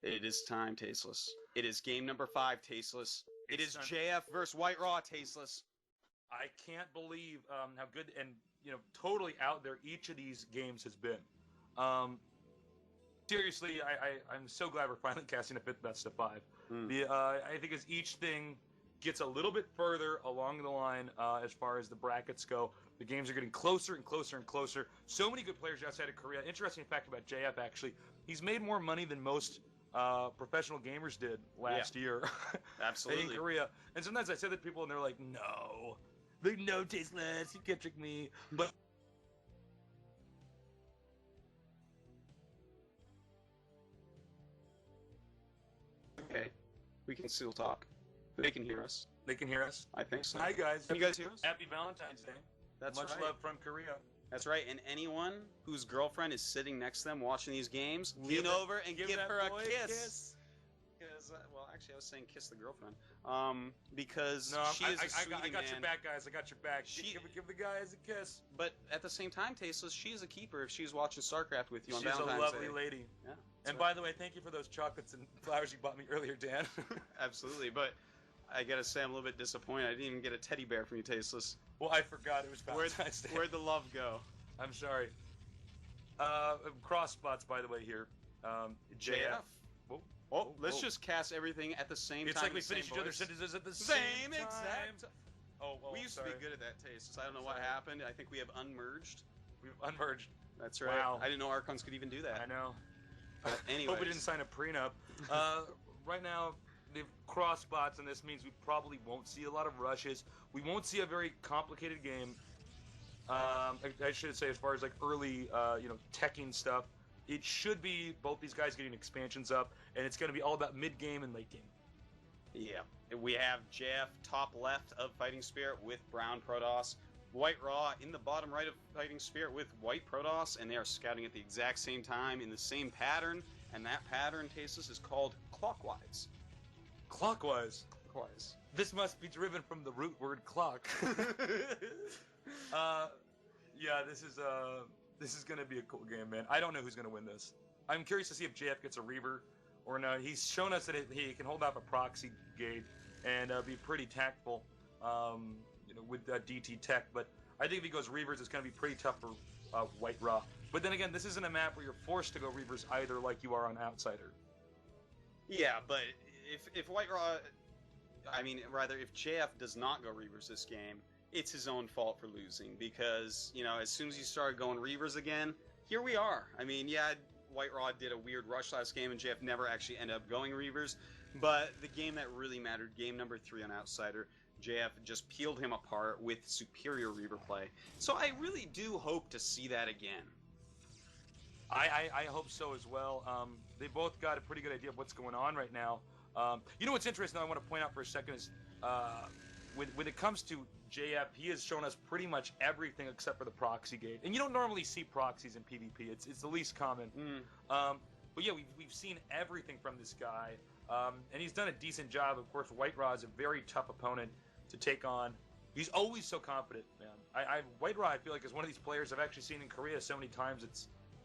It is time, Tasteless. It is game number 5, Tasteless. It is It's JF versus White Raw, Tasteless. I can't believe how good and totally out there each of these games has been. Um, Seriously, I'm so glad we're finally casting a fifth best of five. I think as each thing gets a little bit further along the line as far as the brackets go, the games are getting closer and closer and closer. So many good players outside of Korea. Interesting fact about JF, actually, he's made more money than most professional gamers did last year Absolutely. in Korea. And sometimes I say that to people and they're like, no, tasteless, you can't trick me. But Okay, we can still talk. They can hear us. they can hear us. I think so. Hi, guys. Can you guys hear us? Happy Valentine's Day. That's Much right. love from Korea. That's right. And anyone whose girlfriend is sitting next to them watching these games, Give lean that- over and give that her a boy kiss. Because, well, actually, I was saying kiss the girlfriend. Because No, she is a sweetie, I got man. your back, guys. I got your back. She- Give the guys a kiss. But at the same time, Tasteless, she is a keeper if she's watching StarCraft with you on She's a Valentine's lovely Day. lady. Yeah. And by the way, thank you for those chocolates and flowers you bought me earlier, Dan. Absolutely, but I gotta say I'm a little bit disappointed. I didn't even get a teddy bear from you, Tasteless. Well, I forgot it was Valentine's Day. Where'd the love go? I'm sorry. Cross spots, by the way, here. JF. Whoa. Oh, let's whoa. just cast everything at the same It's time. like we in the same finish each other's voice. sentences at the Same time. exact. Oh, We used to be good at that, Tasteless. I don't know what Sorry. happened. I think we have unmerged. We've unmerged. That's right. Wow. I didn't know Archons could even do that. I know. But anyways. Hope we didn't sign a prenup. Right now, they've cross spots, and this means we probably won't see a lot of rushes. We won't see a very complicated game. I should say, as far as like early, teching stuff, it should be both these guys getting expansions up, and it's going to be all about mid game and late game. Yeah. We have Jeff top left of Fighting Spirit with Brown Protoss. White Raw in the bottom right of Fighting Spirit with White Protoss, and they are scouting at the exact same time in the same pattern, and that pattern, Tasteless, is called clockwise. Clockwise. Clockwise. This must be driven from the root word clock. Yeah, this is gonna be a cool game, man. I don't know who's gonna win this. I'm curious to see if JF gets a Reaver or not. He's shown us that he can hold off a proxy gate and be pretty tactful, with DT tech. But I think if he goes Reavers, it's gonna be pretty tough for White Raw. But then again, this isn't a map where you're forced to go Reavers either, like you are on Outsider. Yeah, but if White Raw, rather, if JF does not go Reavers this game, it's his own fault for losing, because, as soon as you started going Reavers again, here we are. I mean, yeah, White Raw did a weird rush last game, and JF never actually ended up going Reavers, but the game that really mattered, game number 3 on Outsider, JF just peeled him apart with superior Reaver play. So I really do hope to see that again. I hope so as well. They both got a pretty good idea of what's going on right now. What's interesting, I want to point out for a second is when it comes to JF, he has shown us pretty much everything except for the proxy gate. And you don't normally see proxies in PvP. It's the least common. But yeah, we've seen everything from this guy. And he's done a decent job. Of course, White Raw is a very tough opponent to take on. He's always so confident, man. White Raw, I feel like, is one of these players I've actually seen in Korea so many times.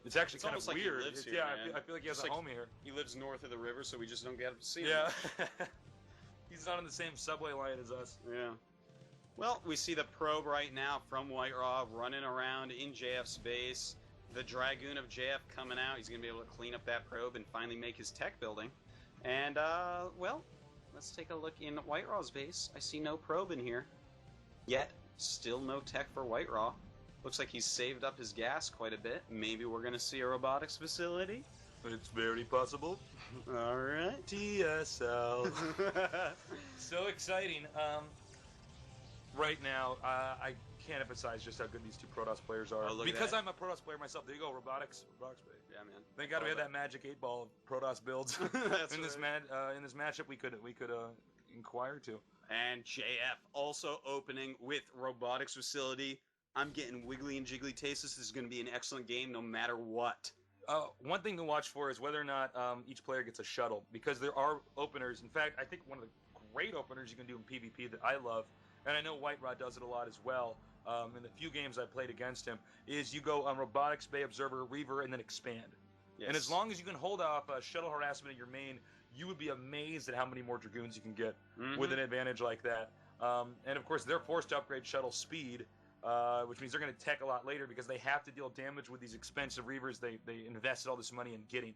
It's actually kind of almost like he weird. lives here, Yeah, man. I feel like he has Just a like home here. He lives north of the river, so we just don't get to see him. Yeah. He's not on the same subway line as us. Yeah. Well, we see the probe right now from White Raw running around in JF's base. The Dragoon of JF coming out. He's going to be able to clean up that probe and finally make his tech building. And, well, let's take a look in White Raw's base. I see no probe in here. Yet, still no tech for White Raw. Looks like he's saved up his gas quite a bit. Maybe we're going to see a robotics facility. It's very possible. All right. TSL. So exciting. Right now, I can't emphasize just how good these two Protoss players are. Oh, look at because that. I'm a Protoss player myself. There you go, robotics. Robotics play. Yeah, man. Thank God we had that magic 8-ball of Protoss builds That's in this right. in this matchup. We could inquire to. And JF also opening with robotics facility. I'm getting wiggly and jiggly tastes. This is going to be an excellent game no matter what. One thing to watch for is whether or not each player gets a shuttle, because there are openers. In fact, I think one of the great openers you can do in PvP that I love, and I know White Rod does it a lot as well, in the few games I played against him, is you go on Robotics, Bay Observer, Reaver, and then Expand. And as Yes. long as you can hold off shuttle harassment in your main, you would be amazed at how many more Dragoons you can get with an advantage like that. And of course, they're forced to upgrade shuttle speed, which means they're going to tech a lot later because they have to deal damage with these expensive Reavers they invested all this money in getting.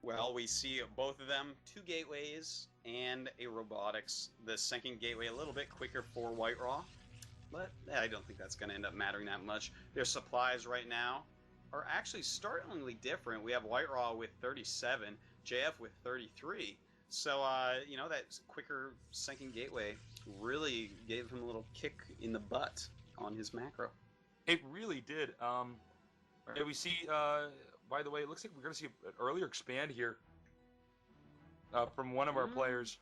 Well, we see both of them, 2 gateways and a robotics. The second gateway a little bit quicker for White Raw, but I don't think that's going to end up mattering that much. Their supplies right now are actually startlingly different. We have White Raw with 37, JF with 33. So, that quicker second gateway really gave him a little kick in the butt on his macro. It really did. We see, by the way, it looks like we're going to see an earlier expand here from one of our players.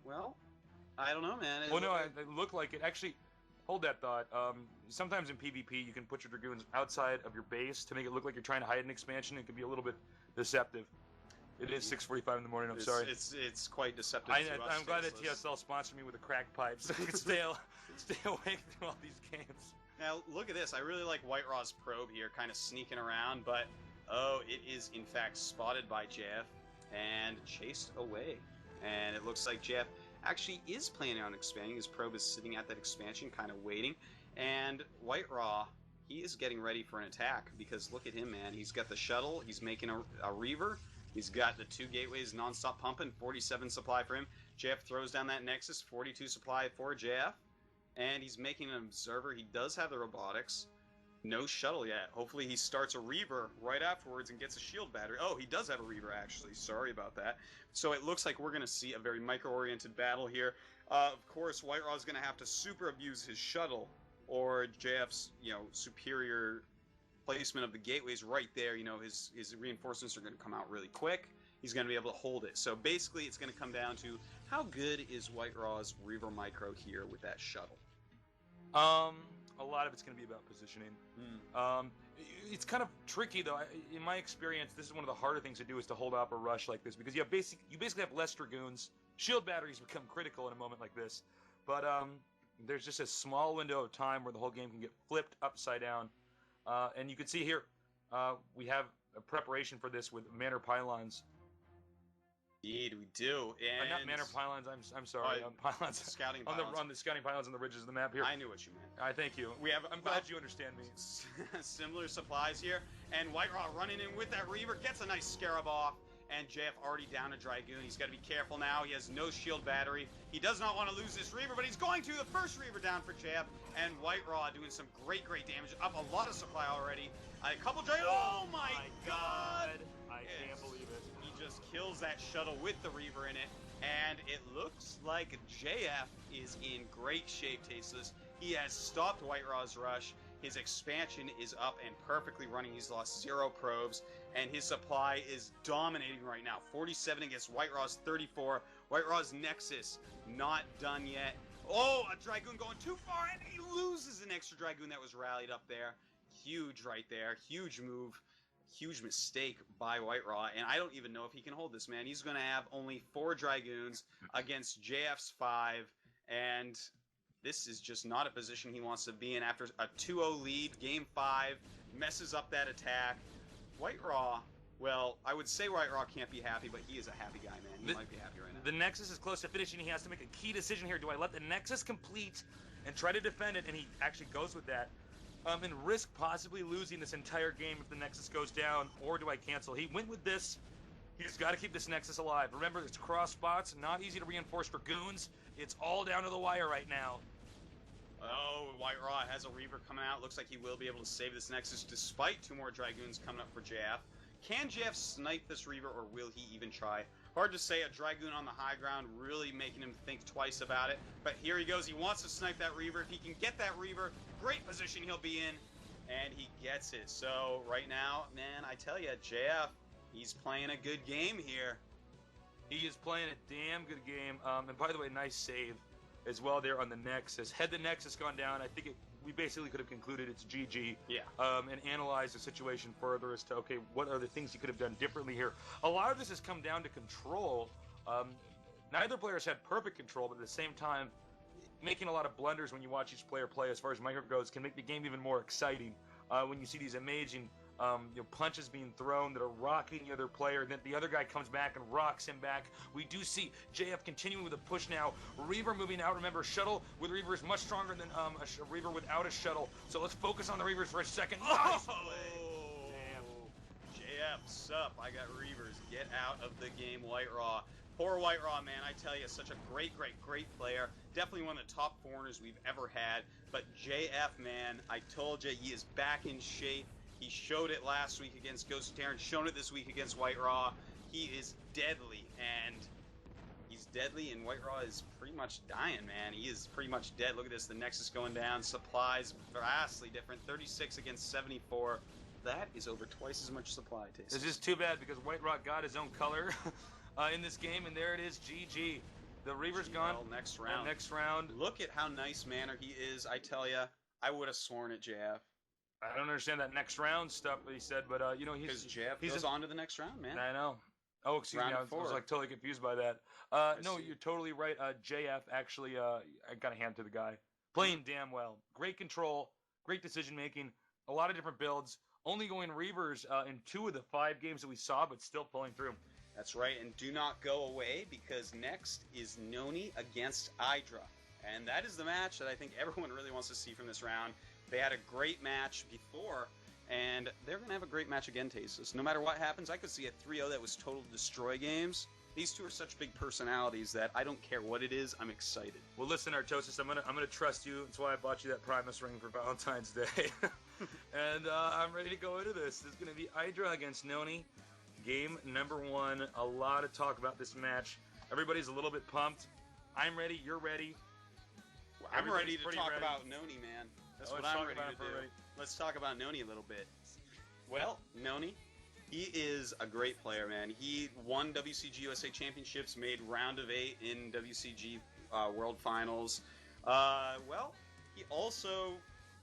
Well, I don't know, man. Well, no, it looked like it. Actually, hold that thought. Sometimes in PvP, you can put your Dragoons outside of your base to make it look like you're trying to hide an expansion. It can be a little bit deceptive. It is 6:45 in the morning. I'm sorry. It's quite deceptive. I'm glad that TSL sponsored me with a crack pipe, so I can stay awake through all these games. Now look at this. I really like White Raw's probe here, kind of sneaking around, but it is in fact spotted by JF and chased away. And it looks like JF actually is planning on expanding. His probe is sitting at that expansion, kind of waiting. And White Raw, he is getting ready for an attack because look at him, man. He's got the shuttle. He's making a Reaver. He's got the 2 gateways non-stop pumping, 47 supply for him. JF throws down that Nexus, 42 supply for JF. And he's making an Observer. He does have the robotics. No shuttle yet. Hopefully he starts a Reaver right afterwards and gets a shield battery. Oh, he does have a Reaver, actually. Sorry about that. So it looks like we're going to see a very micro-oriented battle here. Of course, White Raw is going to have to super abuse his shuttle, or JF's, superior placement of the gateways right there. His reinforcements are going to come out really quick. He's going to be able to hold it. So basically, it's going to come down to how good is White Raw's Reaver Micro here with that shuttle. A lot of it's going to be about positioning. It's kind of tricky, though. In my experience, this is one of the harder things to do is to hold off a rush like this because you basically have less Dragoons. Shield batteries become critical in a moment like this, but there's just a small window of time where the whole game can get flipped upside down. And you can see here, we have a preparation for this with Manor Pylons. Indeed, we do. And not Manor Pylons. I'm sorry. Pylons. Scouting pylons. On the scouting pylons on the ridges of the map here. I knew what you meant. I thank you. I'm glad you understand me. Similar supplies here, and White Raw running in with that Reaver gets a nice Scarab off. And JF already down a Dragoon. He's got to be careful now. He has no shield battery. He does not want to lose this Reaver, but he's going to. The first Reaver down for JF. And White Raw doing some great damage. Up a lot of supply already. A couple Dragoons. Oh my god! I can't believe it. He just kills that shuttle with the Reaver in it. And it looks like JF is in great shape, Tasteless. He has stopped White Raw's rush. His expansion is up and perfectly running. He's lost 0 probes, and his supply is dominating right now. 47 against White Raw's 34. White Raw's Nexus not done yet. Oh, a Dragoon going too far, and he loses an extra Dragoon that was rallied up there. Huge right there. Huge move. Huge mistake by White Raw, and I don't even know if he can hold this, man. He's going to have only 4 Dragoons against JF's 5, and this is just not a position he wants to be in after a 2-0 lead. Game 5 messes up that attack. White Raw, well, I would say White Raw can't be happy, but he is a happy guy, man. He might be happy right now. The Nexus is close to finishing. He has to make a key decision here. Do I let the Nexus complete and try to defend it? And he actually goes with that. And risk possibly losing this entire game if the Nexus goes down, or do I cancel? He went with this. He's got to keep this Nexus alive. Remember, it's cross spots, not easy to reinforce Dragoons. It's all down to the wire right now. Oh, White Raw has a Reaver coming out. Looks like he will be able to save this Nexus despite 2 more Dragoons coming up for JF. Can JF snipe this Reaver, or will he even try? Hard to say. A Dragoon on the high ground really making him think twice about it. But here he goes. He wants to snipe that Reaver. If he can get that Reaver, great position he'll be in. And he gets it. So right now, man, I tell you, JF, he's playing a good game here. He is playing a damn good game. And by the way, nice save as well there on the Nexus. Had the Nexus gone down, I think we basically could have concluded it's GG. Yeah. And analyzed the situation further as to, okay, what are the things he could have done differently here? A lot of this has come down to control. Neither players had perfect control, but at the same time, making a lot of blunders when you watch each player play as far as micro goes can make the game even more exciting when you see these amazing punches being thrown that are rocking the other player, and then the other guy comes back and rocks him back. We do see JF continuing with a push now. Reaver moving out. Remember, Shuttle with Reaver is much stronger than a Reaver without a Shuttle. So let's focus on the Reavers for a second. Nice play. Damn. JF, sup? I got Reavers. Get out of the game, White Raw. Poor White Raw, man, I tell you, such a great player. Definitely one of the top foreigners we've ever had. But JF, man, I told you, he is back in shape. He showed it last week against Ghost of Terran, shown it this week against White Raw. He is deadly, and he's deadly, and White Raw is pretty much dying, man. He is pretty much dead. Look at this, the Nexus going down. Supplies vastly different. 36 against 74. That is over twice as much supply, Taste. It's just too bad because White Rock got his own color in this game, and there it is, GG. The Reaver's gone. Next round. Next round. Look at how nice manner he is. I tell ya, I would have sworn at JF. I don't understand that next round stuff that he said, but because JF goes on to the next round, man. I know. Oh, excuse me, I was like totally confused by that. No, you're totally right. JF actually, I got a hand to the guy. Playing damn well. Great control, great decision making, a lot of different builds. Only going Reavers in 2 of the 5 games that we saw, but still pulling through. That's right, and do not go away because next is Noni against Hydra. And that is the match that I think everyone really wants to see from this round. They had a great match before, and they're going to have a great match again, Tasteless. No matter what happens, I could see a 3-0 that was total destroy games. These two are such big personalities that I don't care what it is, I'm excited. Well, listen, Artosis, I'm gonna trust you. That's why I bought you that Primus ring for Valentine's Day. And I'm ready to go into this. This is going to be Hydra against Noni. Game number 1. A lot of talk about this match. Everybody's a little bit pumped. I'm ready. You're ready. Well, I'm ready to talk about Noni, man. That's what I'm ready to do. Let's talk about Noni a little bit. Well, Noni, he is a great player, man. He won WCG USA Championships, made round of 8 in WCG World Finals. Well, he also,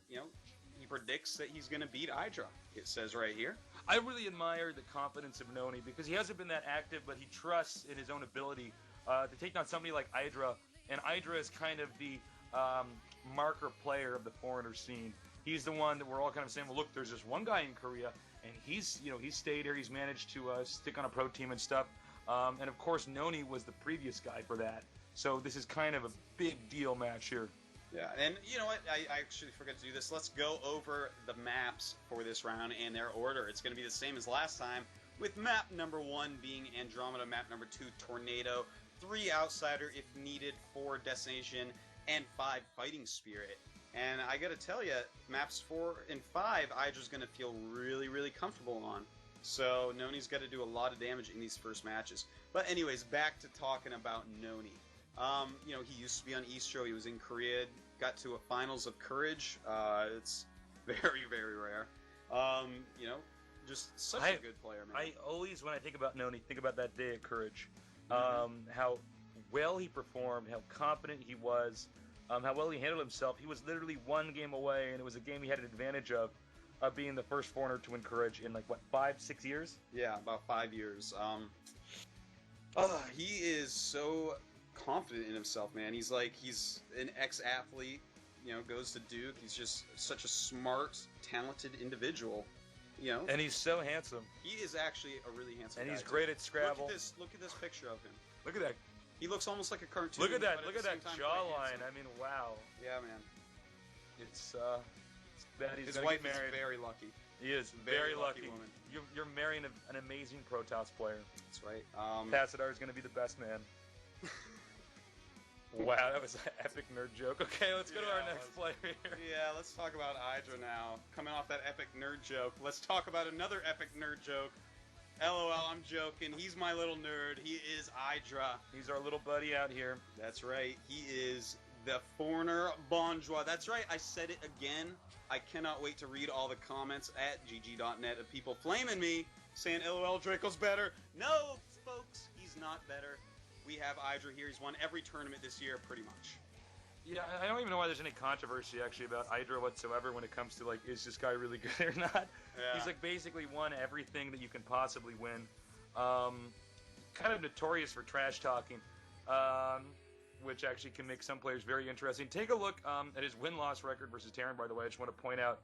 he predicts that he's going to beat Hydra. It says right here. I really admire the confidence of Noni because he hasn't been that active, but he trusts in his own ability to take down somebody like Hydra. And Hydra is kind of the marker player of the foreigner scene. He's the one that we're all kind of saying, well, look, there's this one guy in Korea, and he's stayed here. He's managed to stick on a pro team and stuff. And of course, Noni was the previous guy for that. So this is kind of a big deal match here. Yeah, and you know what? I actually forgot to do this. Let's go over the maps for this round and their order. It's going to be the same as last time, with map number 1 being Andromeda, map number 2 Tornado, 3 Outsider if needed, 4 Destination, and 5 Fighting Spirit. And I got to tell you, maps 4 and 5, Hydra's going to feel really, really comfortable on. So Noni's got to do a lot of damage in these first matches. But anyways, back to talking about Noni. He used to be on Eastro. He was in Korea. Got to a finals of Courage. It's very, very rare. Just such a good player, man. I always, when I think about Noni, think about that day at Courage. How well he performed, how confident he was, how well he handled himself. He was literally 1 game away, and it was a game he had an advantage of being the first foreigner to win Courage in 5-6 years? Yeah, about 5 years. He is so confident in himself, man. He's an ex-athlete, goes to Duke. He's just such a smart, talented individual, And he's so handsome. He is actually a really handsome guy. And he's great at Scrabble. Look at this picture of him. Look at that. He looks almost like a cartoon. Look at that jawline. I mean, wow. Yeah, man. It's bad he's His wife married. is very lucky. He is very lucky. Woman. You're marrying an amazing Protoss player. That's right. Tassadar is going to be the best man. Wow, that was an epic nerd joke. Okay, let's go to our next player here. Yeah, let's talk about Hydra now. Coming off that epic nerd joke, let's talk about another epic nerd joke. LOL, I'm joking. He's my little nerd. He is Hydra. He's our little buddy out here. That's right. He is the foreigner bonjour. That's right. I said it again. I cannot wait to read all the comments at gg.net of people flaming me, saying LOL, Draco's better. No, folks, he's not better. We have Hydra here. He's won every tournament this year, pretty much. Yeah, I don't even know why there's any controversy, actually, about Hydra whatsoever when it comes to, is this guy really good or not? Yeah. He's, basically won everything that you can possibly win. Kind of notorious for trash talking, which actually can make some players very interesting. Take a look at his win-loss record versus Terran, by the way. I just want to point out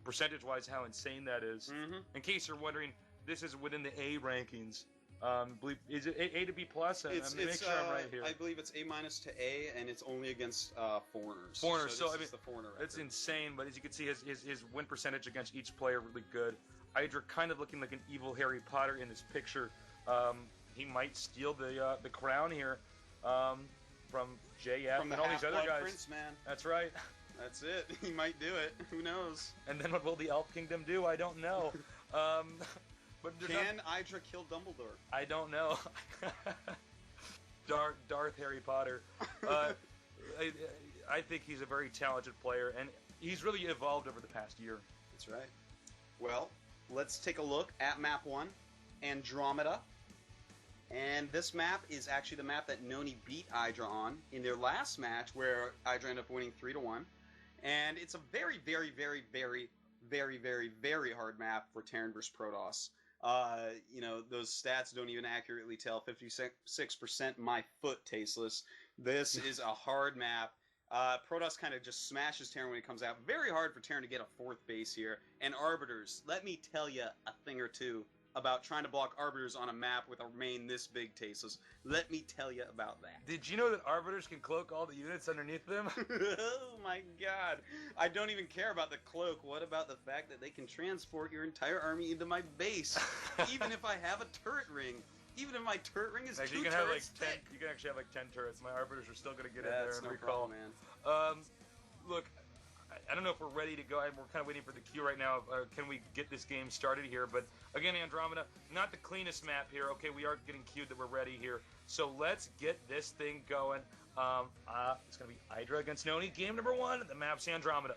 percentage-wise how insane that is. Mm-hmm. In case you're wondering, this is within the A rankings. Is it A to B plus? Make sure I'm right here. I believe it's A minus to A, and it's only against foreigners. Foreigners, so I mean, the foreigner it's record. insane. But as you can see, his win percentage against each player really good. Hydra kind of looking like an evil Harry Potter in this picture. He might steal the crown here from JF from and all these other guys. Prince, man. That's right. That's it. He might do it. Who knows? And then what will the Elf Kingdom do? I don't know. But can Hydra kill Dumbledore? I don't know. Darth Harry Potter. I think he's a very talented player, and he's really evolved over the past year. That's right. Well, let's take a look at map 1, Andromeda. And this map is actually the map that Noni beat Hydra on in their last match, where Hydra ended up winning 3-1. And it's a very, very, very, very, very, very, very hard map for Terran versus Protoss. You know, those stats don't even accurately tell. 56% my foot tasteless. This is a hard map. Protoss kind of just smashes Terran when it comes out. Very hard for Terran to get a 4th base here. And Arbiters, let me tell you a thing or two about trying to block Arbiters on a map with a main this big tasteless. Let me tell you about that. Did you know that Arbiters can cloak all the units underneath them? Oh my god. I don't even care about the cloak. What about the fact that they can transport your entire army into my base? Even if I have a turret ring. Even if my turret ring is actually, 2 you can turrets have like 10. thick. You can actually have like 10 turrets. My Arbiters are still going to get in That's there and no recall. problem, man. Look, I don't know if we're ready to go. We're kind of waiting for the queue right now. Can we get this game started here? But again, Andromeda, not the cleanest map here. Okay, we are getting queued that we're ready here. So let's get this thing going. It's going to be Hydra against Noni. Game number 1. The map's Andromeda.